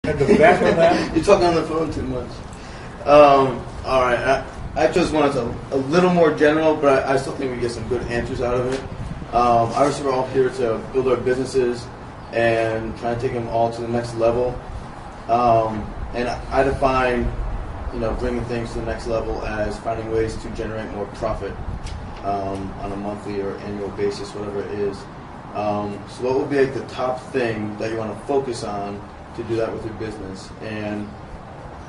At the back of that? You're talking on the phone too much. All right. I just wanted a little more general, but I still think we get some good answers out of it. Obviously, we're all here to build our businesses and try to take them all to the next level. And I define, bringing things to the next level as finding ways to generate more profit on a monthly or annual basis, whatever it is. So what would be like the top thing that you want to focus on to do that with your business? And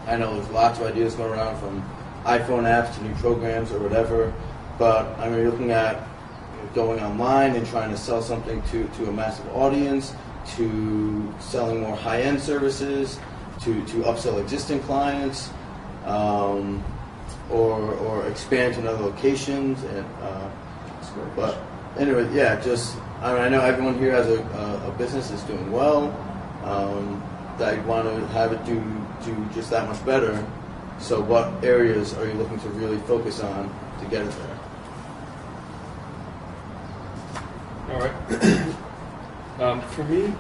I know there's lots of ideas going around, from iPhone apps to new programs or whatever, but I mean, you're looking at going online and trying to sell something to a massive audience, to selling more high-end services, to upsell existing clients, or expand to other locations. And but anyway, yeah, I know everyone here has a business that's doing well, that you want to have it do just that much better. So what areas are you looking to really focus on to get it there? All right. For me,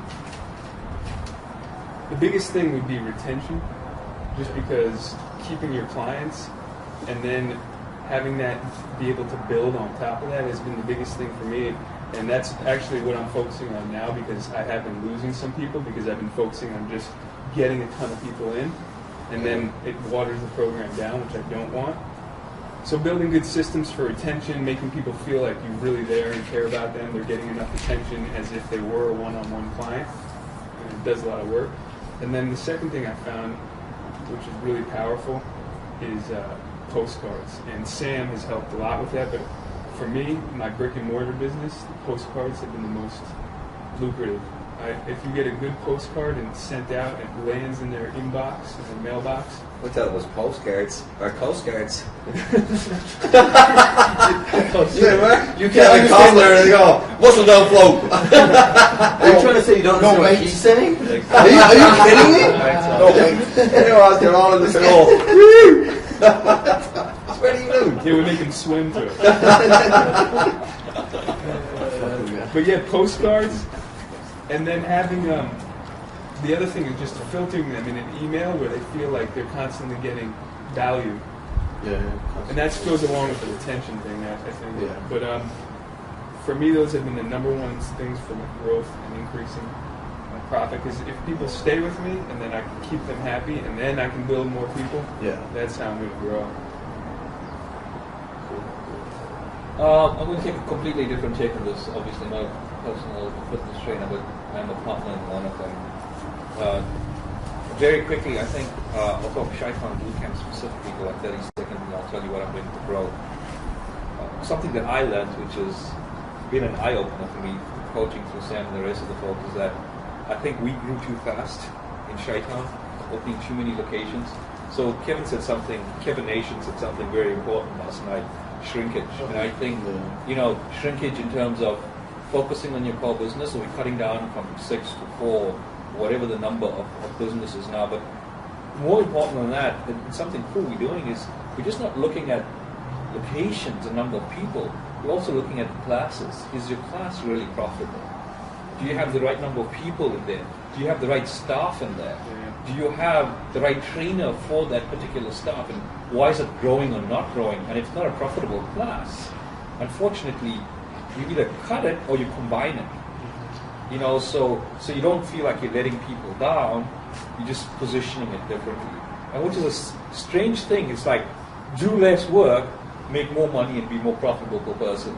the biggest thing would be retention, just because keeping your clients and then having that be able to build on top of that has been the biggest thing for me. And that's actually what I'm focusing on now, because I have been losing some people because I've been focusing on just getting a ton of people in, and then it waters the program down, which I don't want. So building good systems for retention, making people feel like you're really there and care about them, they're getting enough attention as if they were a one-on-one client, and it does a lot of work. And then the second thing I found, which is really powerful, is postcards. And Sam has helped a lot with that, but for me, my brick and mortar business, the postcards have been the most lucrative. If you get a good postcard and it's sent out, it lands in their inbox, in their mailbox. I thought it was postcards or coastguards. You can't understand there and go, whistle don't float. Are you trying to say you don't know what he's saying? Are you kidding me? They're out there all in the school. What do you do? It would make them swim to it. But yeah, postcards, and then having the other thing is just filtering them in an email where they feel like they're constantly getting value. Yeah. And that goes along with the retention thing, I think. Yeah. But for me, those have been the number one things for my growth and increasing my profit. Because if people stay with me, and then I can keep them happy, and then I can build more people, that's how I'm going to grow. I'm going to take a completely different take on this. Obviously, not a personal fitness trainer, but I'm a partner in one of them. Very quickly, I think I'll talk Shaitan Bootcamp specifically for like 30 seconds, and I'll tell you what I'm doing to grow. Something that I learned, which has been an eye-opener for me, coaching through Sam and the rest of the folks, is that I think we grew too fast in Shaitan, opening too many locations. So Kevin Nation said something very important last night. Shrinkage. And I think, shrinkage in terms of focusing on your core business, so we're cutting down from 6 to 4, whatever the number of businesses now. But more important than that, and something cool we're doing is we're just not looking at locations and number of people, we're also looking at the classes. Is your class really profitable? Do you have the right number of people in there? Do you have the right staff in there? Do you have the right trainer for that particular staff? And why is it growing or not growing? And it's not a profitable class. Unfortunately, you either cut it or you combine it. So you don't feel like you're letting people down. You're just positioning it differently. And which is a strange thing. It's like, do less work, make more money, and be more profitable per person.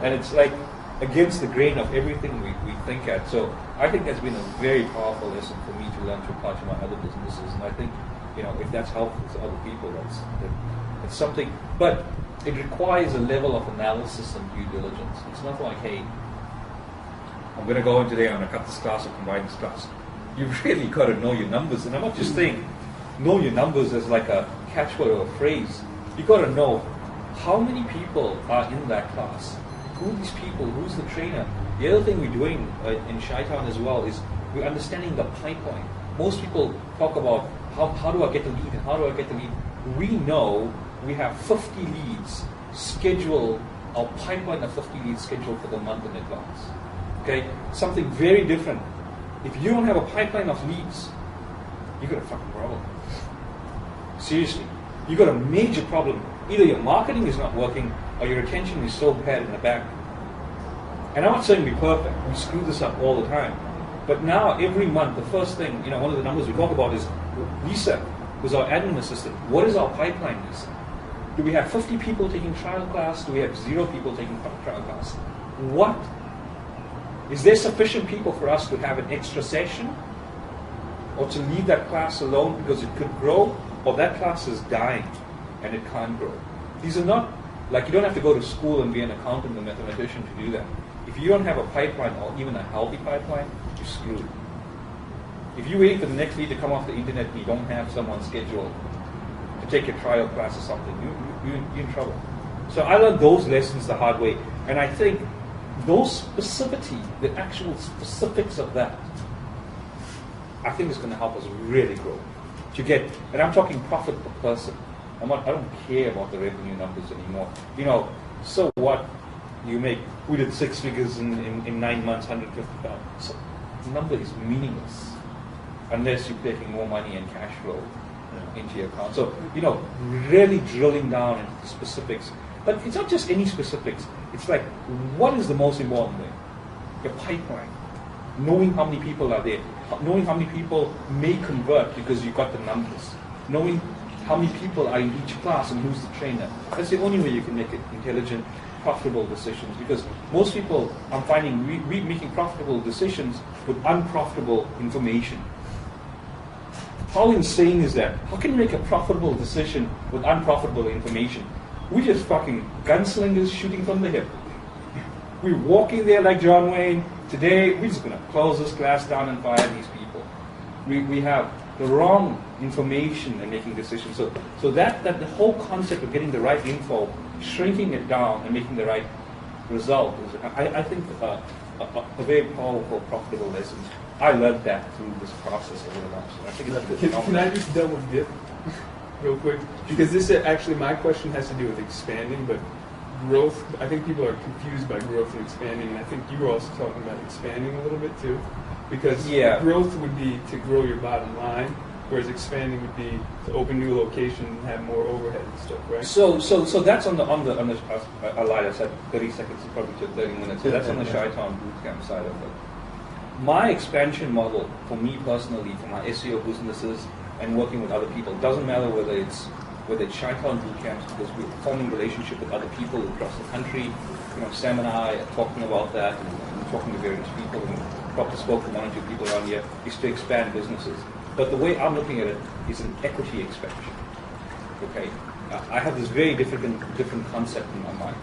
And it's like against the grain of everything we think at. So I think that's been a very powerful lesson for me to learn to apply to my other businesses. And I think, if that's helpful to other people, that's something. But it requires a level of analysis and due diligence. It's not like, hey, I'm going to go in today, I'm going to cut this class or combine this class. You've really got to know your numbers. And I'm not just saying know your numbers as like a catchword or a phrase. You've got to know how many people are in that class. Who are these people? Who's the trainer? The other thing we're doing in Shaitan as well is we're understanding the pipeline. Most people talk about how do I get the lead and how do I get the lead. We know we have 50 leads scheduled, our pipeline of 50 leads scheduled for the month in advance. Okay, something very different. If you don't have a pipeline of leads, you got a fucking problem. Seriously, you got a major problem. Either your marketing is not working or your retention is so bad in the back. And I'm not saying we're perfect. We screw this up all the time. But now, every month, the first thing, one of the numbers we talk about is Lisa, who's our admin assistant. What is our pipeline, Lisa? Do we have 50 people taking trial class? Do we have 0 people taking trial class? What? Is there sufficient people for us to have an extra session? Or to leave that class alone because it could grow? Or that class is dying and it can't grow? These are not, like, you don't have to go to school and be an accountant or mathematician to do that. If you don't have a pipeline or even a healthy pipeline, you're screwed. If you wait for the next lead to come off the internet and you don't have someone scheduled to take your trial class or something, you're in trouble. So I learned those lessons the hard way. And I think those specificity, the actual specifics of that, I think is going to help us really grow. To get, and I'm talking profit per person. I don't care about the revenue numbers anymore. So what? You make, we did 6 figures in 9 months, 150,000. So the number is meaningless unless you're taking more money and cash flow into your account. So, really drilling down into the specifics. But it's not just any specifics. It's like, what is the most important thing? Your pipeline. Knowing how many people are there. Knowing how many people may convert because you got the numbers. Knowing how many people are in each class and who's the trainer. That's the only way you can make it intelligent, profitable decisions. Because most people, I'm finding, we making profitable decisions with unprofitable information. How insane is that? How can you make a profitable decision with unprofitable information? We're just fucking gunslingers shooting from the hip. We're walking there like John Wayne. Today, we're just going to close this class down and fire these people. We have the wrong information and making decisions. So that the whole concept of getting the right info, shrinking it down and making the right result is, I think, a very powerful, profitable lesson. I learned that through this process over the last. I think it's Can I just double dip real quick? Because this actually, my question has to do with expanding, but growth. I think people are confused by growth and expanding, and I think you were also talking about expanding a little bit too. Because growth would be to grow your bottom line, whereas expanding would be to open new locations and have more overhead and stuff, right? So that's on the I lied, I said 30 seconds, it probably took 30 minutes. So that's on the Chi-Town Bootcamp side of it. My expansion model, for me personally, for my SEO businesses and working with other people, doesn't matter whether it's Chi-Town Bootcamps, because we're forming relationship with other people across the country. Sam and I are talking about that and talking to various people, and probably spoke to 1 or 2 people around here, is to expand businesses. But the way I'm looking at it is an equity expansion. Okay, I have this very different concept in my mind.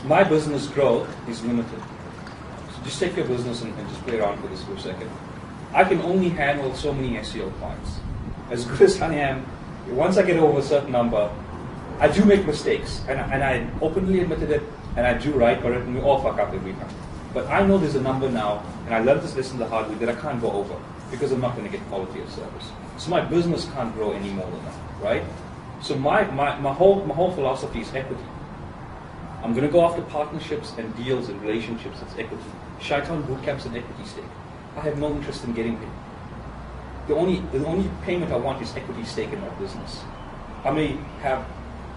My business growth is limited. So just take your business and just play around with this for a second. I can only handle so many SEO clients. As good as I am, once I get over a certain number, I do make mistakes, and I openly admitted it, and I do write for it, and we all fuck up every time. But I know there's a number now, and I learned this lesson the hard way, that I can't go over, because I'm not going to get quality of service. So my business can't grow any more than that, right? So my whole philosophy is equity. I'm going to go after partnerships and deals and relationships. That's equity. Chi-Town Bootcamp's an equity stake. I have no interest in getting paid. The only payment I want is equity stake in my business. I may have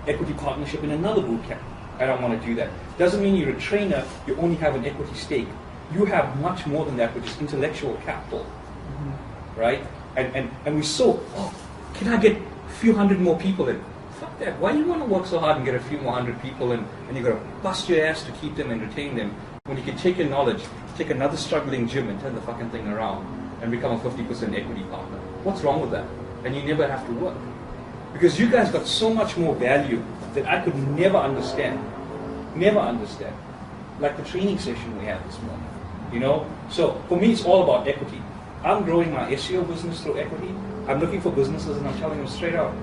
equity partnership in another bootcamp. I don't want to do that. Doesn't mean you're a trainer, you only have an equity stake. You have much more than that, which is intellectual capital. Right? And we're so, can I get a few hundred more people in? Fuck that. Why do you want to work so hard and get a few more hundred people in, and you're going to bust your ass to keep them and retain them, when you can take your knowledge, take another struggling gym and turn the fucking thing around and become a 50% equity partner? What's wrong with that? And you never have to work. Because you guys got so much more value that I could never understand. Never understand. Like the training session we had this morning. So for me, it's all about equity. I'm growing my SEO business through equity. I'm looking for businesses and I'm telling them straight out,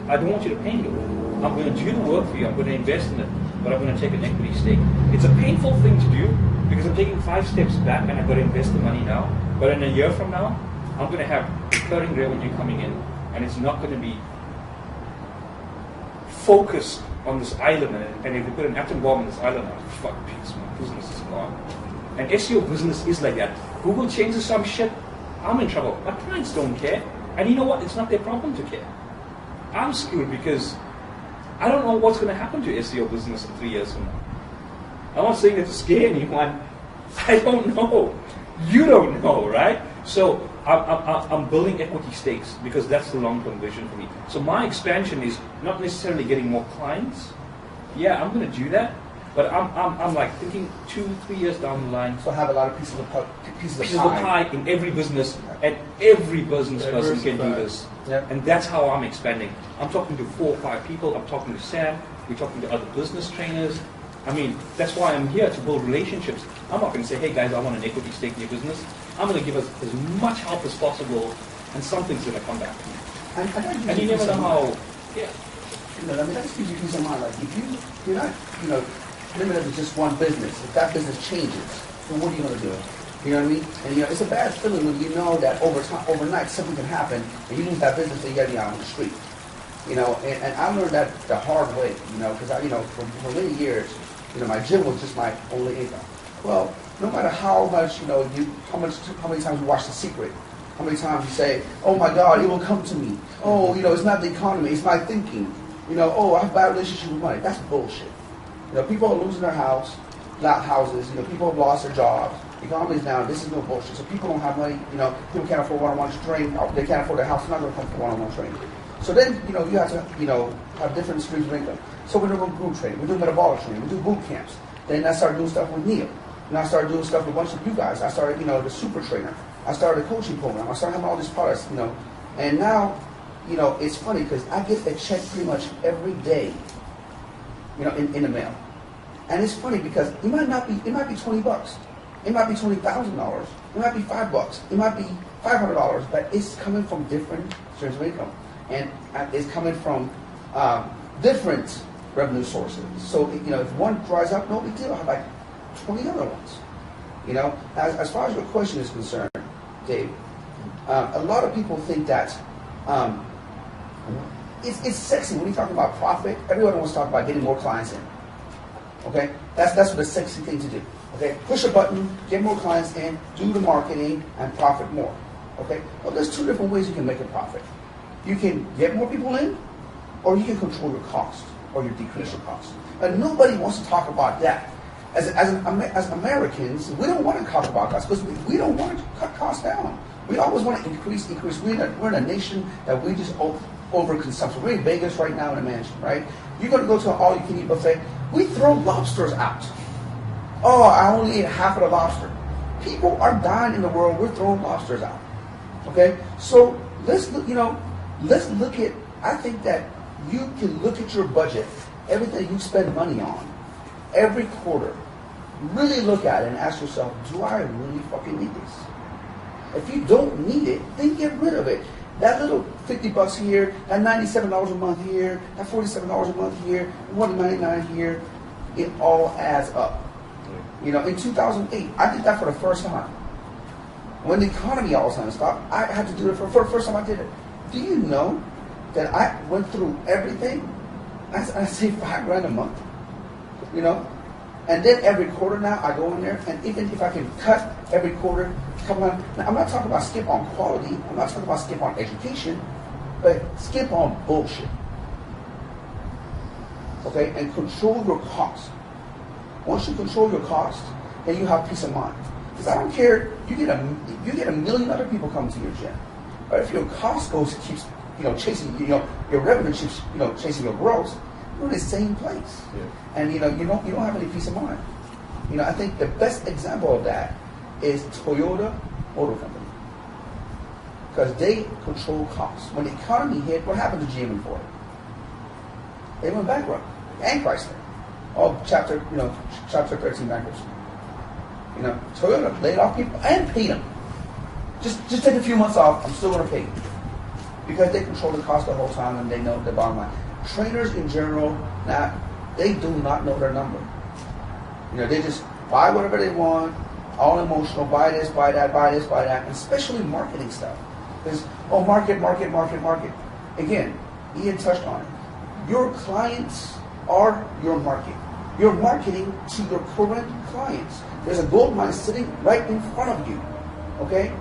I don't want you to pay me. I'm going to do the work for you. I'm going to invest in it, but I'm going to take an equity stake. It's a painful thing to do because I'm taking 5 steps back and I've got to invest the money now. But in a year from now, I'm going to have recurring revenue coming in, and it's not going to be focused on this island. And if you put an atom bomb on this island, fuck, peace, my business is gone. And SEO business is like that. Google changes some shit, I'm in trouble. My clients don't care. And you know what? It's not their problem to care. I'm screwed because I don't know what's going to happen to SEO business in 3 years from now. I'm not saying it to scare anyone. I don't know. You don't know, right? So I'm building equity stakes because that's the long-term vision for me. So my expansion is not necessarily getting more clients. Yeah, I'm going to do that. But I'm like thinking 2-3 years down the line. So have a lot of pieces of pie in every business, and every business person can do this. Yep. And that's how I'm expanding. I'm talking to 4 or 5 people. I'm talking to Sam. We're talking to other business trainers. I mean, that's why I'm here to build relationships. I'm not going to say, hey guys, I want an equity stake in your business. I'm going to give us as much help as possible, and something's going to come back to me. And you never know how. Yeah. I mean, that just gives you peace of mind. Like, if you're not, limited to just one business. If that business changes, then what are you going to do? You know what I mean? And it's a bad feeling when you know that overnight something can happen and you lose that business and you got to be out on the street. And I learned that the hard way. Because for many years, my gym was just my only income. Well, no matter how much how many times you watch The Secret, how many times you say, oh my God, it will come to me. Oh, it's not the economy, it's my thinking. Oh, I have a bad relationship with money. That's bullshit. People are losing their houses. People have lost their jobs. The economy's down. This is no bullshit. So people don't have money. People can't afford one-on-one training. They can't afford their house. They're not going to come for one-on-one training. So then, you have to, have different streams of income. So we're doing group training. We do metabolic training. We do boot camps. Then I started doing stuff with Neil. And I started doing stuff with a bunch of you guys. I started, the super trainer. I started a coaching program. I started having all these products, And now, it's funny because I get a check pretty much every day, in the mail. And it's funny because it might be $20. It might be $20,000. It might be $5. It might be $500, but it's coming from different streams of income. And it's coming from different revenue sources. So, if one dries up, no big deal. I have like 20 other ones. As far as your question is concerned, Dave, a lot of people think that it's sexy when you talk about profit. Everyone wants to talk about getting more clients in. Okay, that's what the sexy thing to do. Okay, push a button, get more clients in, do the marketing, and profit more. Okay, well, there's 2 different ways you can make a profit. You can get more people in, or you can control your cost, or you decrease your cost. And nobody wants to talk about that. As Americans, we don't want to talk about costs because we don't want to cut costs down. We always want to increase. We're in a nation that we just overconsumption. We're in Vegas right now in a mansion, right? You're going to go to an all-you-can-eat buffet. We throw lobsters out. Oh, I only ate half of the lobster. People are dying in the world. We're throwing lobsters out. Okay, so let's look at. I think that you can look at your budget, everything you spend money on, every quarter. Really look at it and ask yourself, do I really fucking need this? If you don't need it, then get rid of it. That little $50 here, that $97 a month here, that $47 a month here, $199 here, it all adds up. In 2008, I did that for the first time. When the economy all of a sudden stopped, I had to do it for the first time I did it. Do you know that I went through everything? I saved $5,000 a month. And then every quarter now, I go in there, and even if I can cut every quarter, come on. Now, I'm not talking about skip on quality. I'm not talking about skip on education, but skip on bullshit. Okay, and control your cost. Once you control your cost, then you have peace of mind. Because I don't care. You get a million other people coming to your gym, but if your cost keeps chasing your revenue keeps chasing your growth, you're in the same place. Yeah. And you don't have any peace of mind. I think the best example of that is Toyota Motor Company, because they control costs. When the economy hit, what happened to GM and Ford? They went bankrupt, and Chrysler, all chapter 13 bankruptcy. Toyota laid off people and paid them. Just take a few months off. I'm still going to pay you, because they control the cost the whole time and they know the bottom line. Trainers in general, they do not know their number. They just buy whatever they want, all emotional, buy this, buy that, buy this, buy that, and especially marketing stuff. Because, market. Again, Ian touched on it. Your clients are your market. You're marketing to your current clients. There's a gold mine sitting right in front of you, okay?